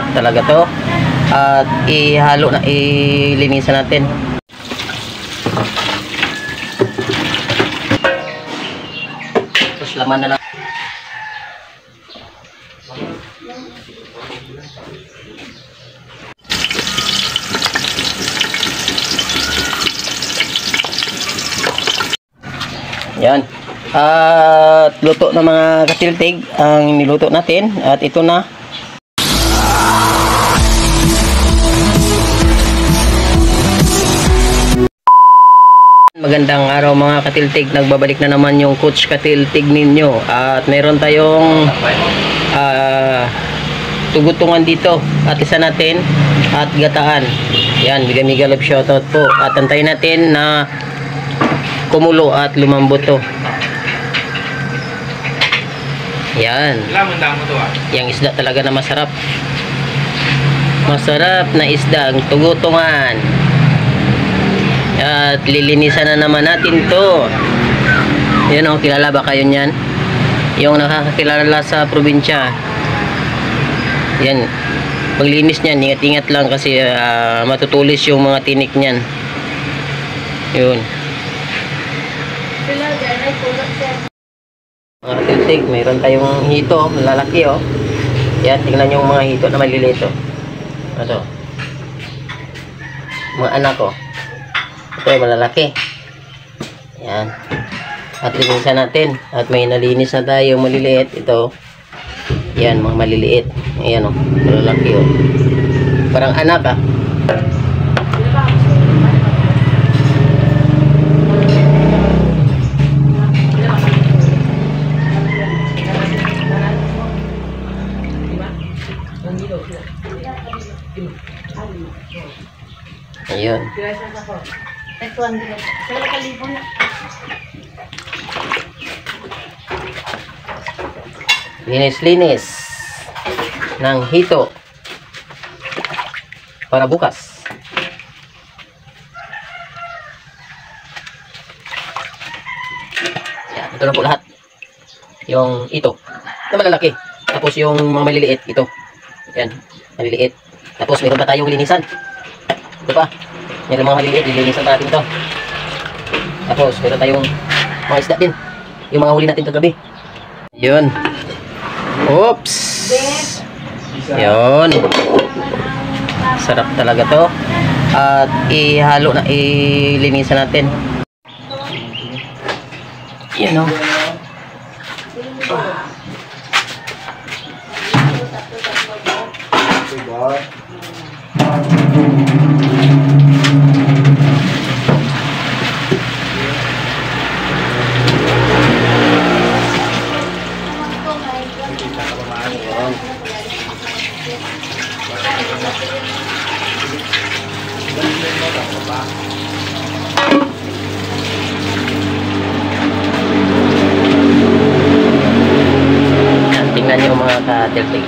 talaga to. At ihalo na, ilinisan natin. Tapos laman na lang. Yan. At luto na mga katiltig ang niluto natin. At ito na. Magandang araw mga katiltig. Nagbabalik na naman yung Coach Katiltig ninyo. At meron tayong tugutungan dito. At isa natin at gataan. Yan. Mega love shoutout po. At antayin natin na kumulo at lumambot to. Yan. Yang isda talaga na masarap. Masarap na isda ang tugutungan. At lilinisan na naman natin to. Yan o, kilala ba kayo nyan? Yung nakakakilala sa probinsya. Yan. Paglinis nyan, ingat-ingat lang kasi matutulis yung mga tinik nyan. Yun. Mga katiltig, mayroon tayong hito, malalaki oh. Yan, tingnan yung mga hito na maliliit oh. Ito. Mga anak oh. Ito ay malalaki. Yan. At linisan natin. At may nalinis na tayo maliliit. Ito. Yan, mga maliliit. Ayan oh, malalaki oh. Parang anak ah. Ayun. Linis-linis ng hito para bukas. Yan, ito na po lahat. Yung ito na malalaki. Tapos yung mga maliliit, ito. Yan, maliliit. Tapos meron pa tayong linisan. Ito pa. Yan ang mga maliliit, lilinisan pa natin ito. Tapos meron tayong mga isda din. Yung mga huli natin kagabi. Yun. Oops. Yun. Sarap talaga to. At ihalo na, ilinisan natin. Yan o. Tingnan nyo mga ka-tiltig.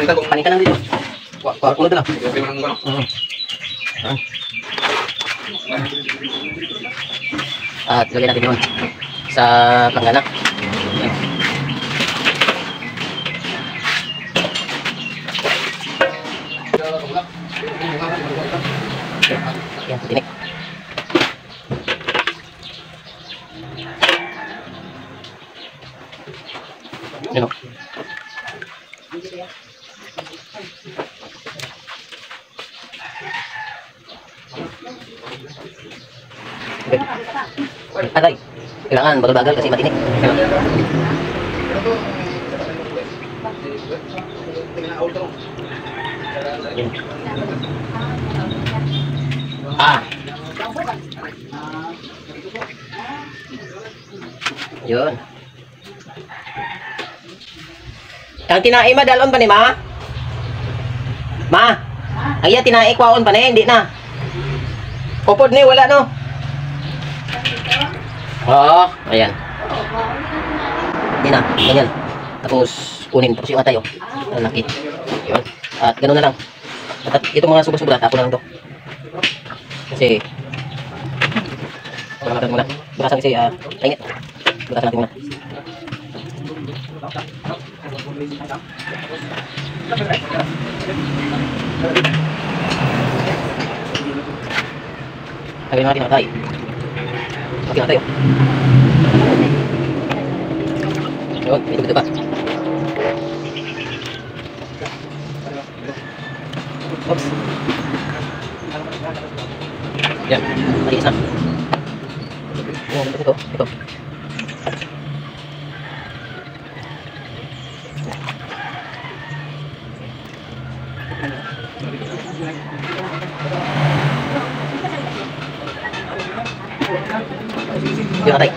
Panika lang dito. Kulot lang. At lagyan natin yun sa panganak. Yan, tinik. Yan o. Aray, kailangan bagal-bagal kasi matinik. Yun. Ah. Yun. Ang tinai madalon pa ni ma? Ma? Ay, tinai kwaon pa ni, hindi na. Upod ni, wala no? Oo, ayan. Hindi na, ganyan. Tapos, kunin, tapos yung atay, oh. Ang laki. Yun. At gano'n na lang. At itong mga subra-subra, tapo na lang to. Kasi, bukasan muna. Bukasan kasi, taingit. Bukasan natin muna. Lagyan natin ang atay. Lagyan natin, oh. Yun, ito pa. Oops. Yan, malinis na. Ito. Yun, atay.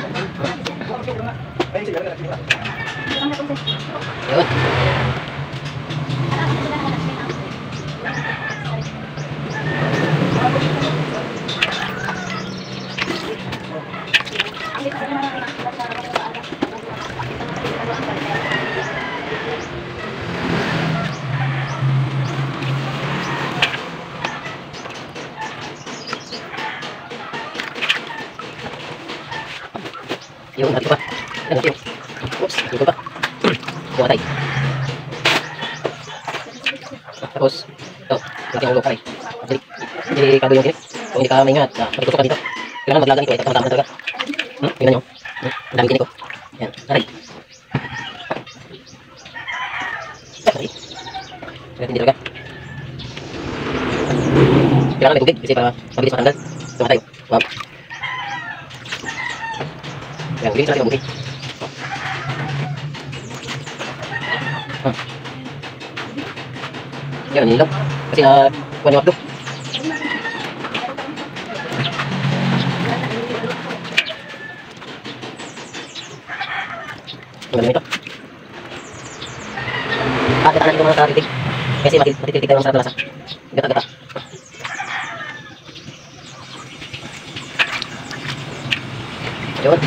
Yun. Yun, natin pa. Yan, natin. Oops, natin pa. Buka tayo. Tapos, ito. Laki ang ulo pa rin. Hindi kado yung kinik. Kung hindi ka maingat, matitusok ka dito. Kailangan maglagan ito. Tama-tama talaga. Tingnan nyo. Ang dami kinik ko. Yan, aray. Aray. Hindi talaga. Kailangan may tubig kasi para mabilis matanggal. Ito tayo. Wow. Yan, bilis natin ang buhay. Yan, nilaw. Kasi kuha yung abdo. Ang galing ito. Gataan natin mga karitig. Kasi matititig tayo ng sarap na lasa. Gata-gata. Yun.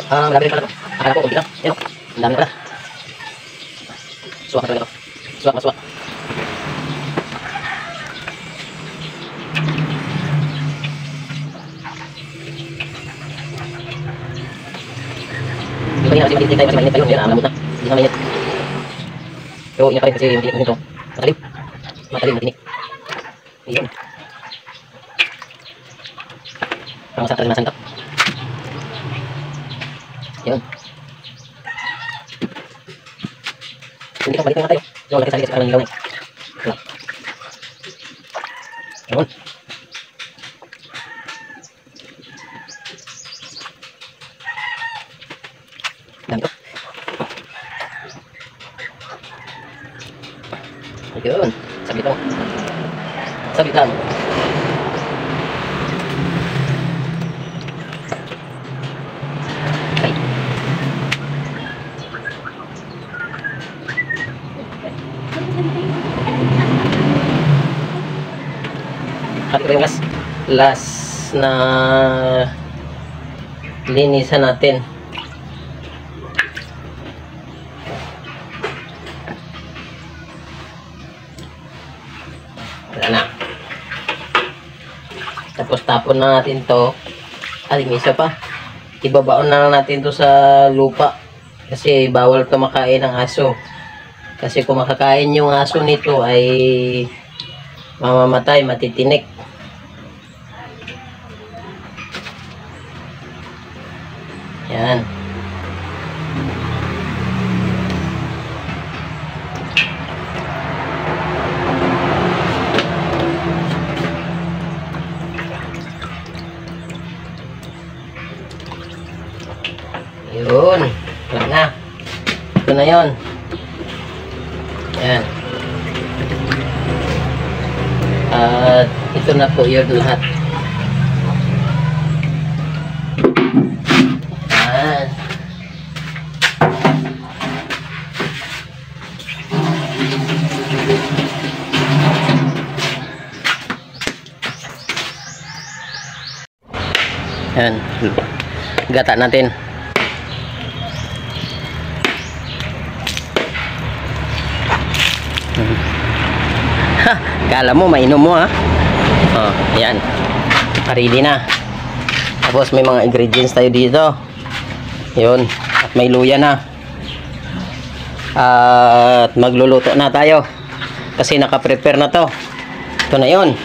Malaki rin pala ito. Akala ko, kunti lang. Yan o. Ang dami pala. Suwak na talaga ito. Suwak na suwak. Yung kanina kasi mainit tayo, kasi mainit tayo. Yan, alamot na. Hindi na mainit. Pero ingat pa rin kasi yung tinik nito. Matalim. Matalim na tinik. Ayun. Parang masarap talaga masantap. Yun. Hindi ka, balik na nga tayo. Yung laki sali kasi parang nilaw na. Yun. Dami to. Yun. Sabit lang. Sabit lang. At ito yung last na linisan natin. Wala na. Tapos tapon na natin to. Ay, may isa pa. Ibabaon na lang natin to sa lupa. Kasi bawal to makain ng aso. Kasi kung makakain yung aso nito ay mamamatay, matitinik. Yan. Yun. Wala na. Ito na yun. Yan. At ito na po yun lahat. Yan. Yan. Gata natin. Ha, kala mo mainom mo ha. Oh, yan. Ready na. Tapos may mga ingredients tayo dito. Yun. At may luya na. At magluluto na tayo. Kasi naka-prepare na to. Ito na yun.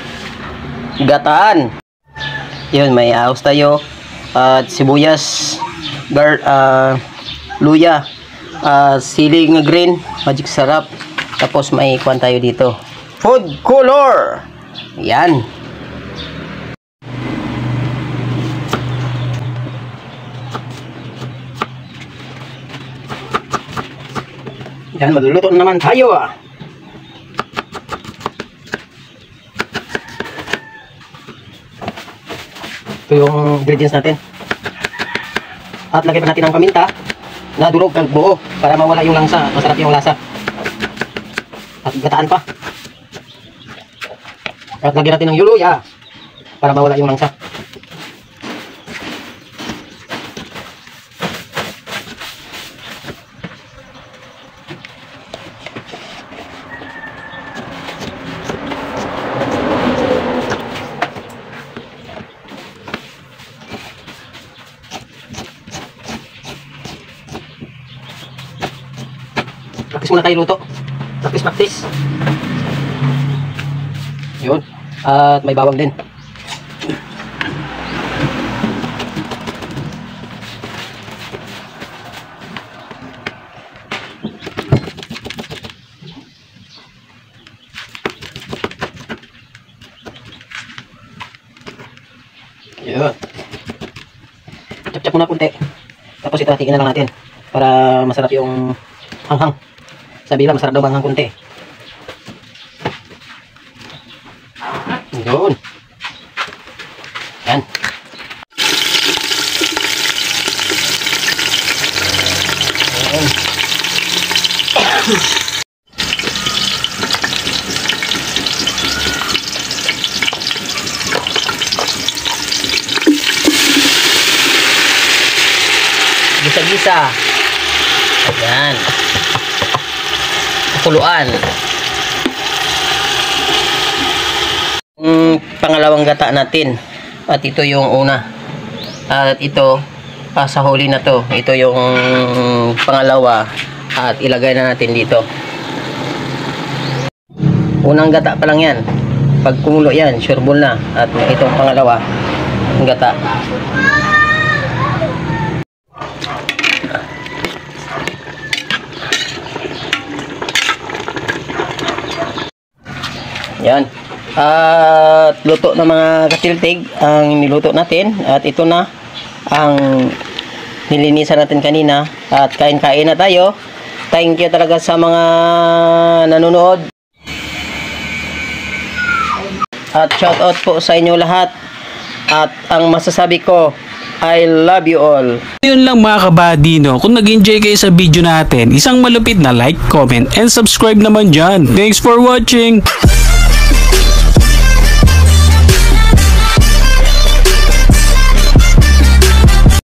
Gataan. Yun, may ahos tayo. At sibuyas. Luya. Siling green. Magic sarap. Tapos may kwan tayo dito. Food color. Yan. Yan, magluluto naman tayo ah. Ito yung ingredients natin. At lagyan pa natin ng paminta na durog ng buo para mawala yung langsa. Masarap yung lasa. At gataan pa. At lagyan natin ng yuluya para mawala yung langsa. Practice muna tayo luto. Practice. Yun. At may bawang din. Yun. Chop-chop muna kunti. Tapos ito hatiin na lang natin para masarap yung hanghang. Sabi lang masarap daw hanghang kunti. Yun. Yan. Yan. Gisa-gisa. Ayan. Kuluan. Pangalawang gata natin. At ito yung una. At ito, sa huli na to. Ito yung pangalawa. At ilagay na natin dito. Unang gata pa lang yan. Pag kumulo yan, sureball na. At itong pangalawa, gata. Yan. At luto ng mga katiltig ang niluto natin. At ito na ang nilinisan natin kanina. At kain-kain na tayo. Thank you talaga sa mga nanonood. At shout out po sa inyo lahat. At ang masasabi ko, I love you all. Yun lang mga kabady, no? Kung nag-enjoy kayo sa video natin, isang malupit na like, comment, and subscribe naman dyan. Thanks for watching!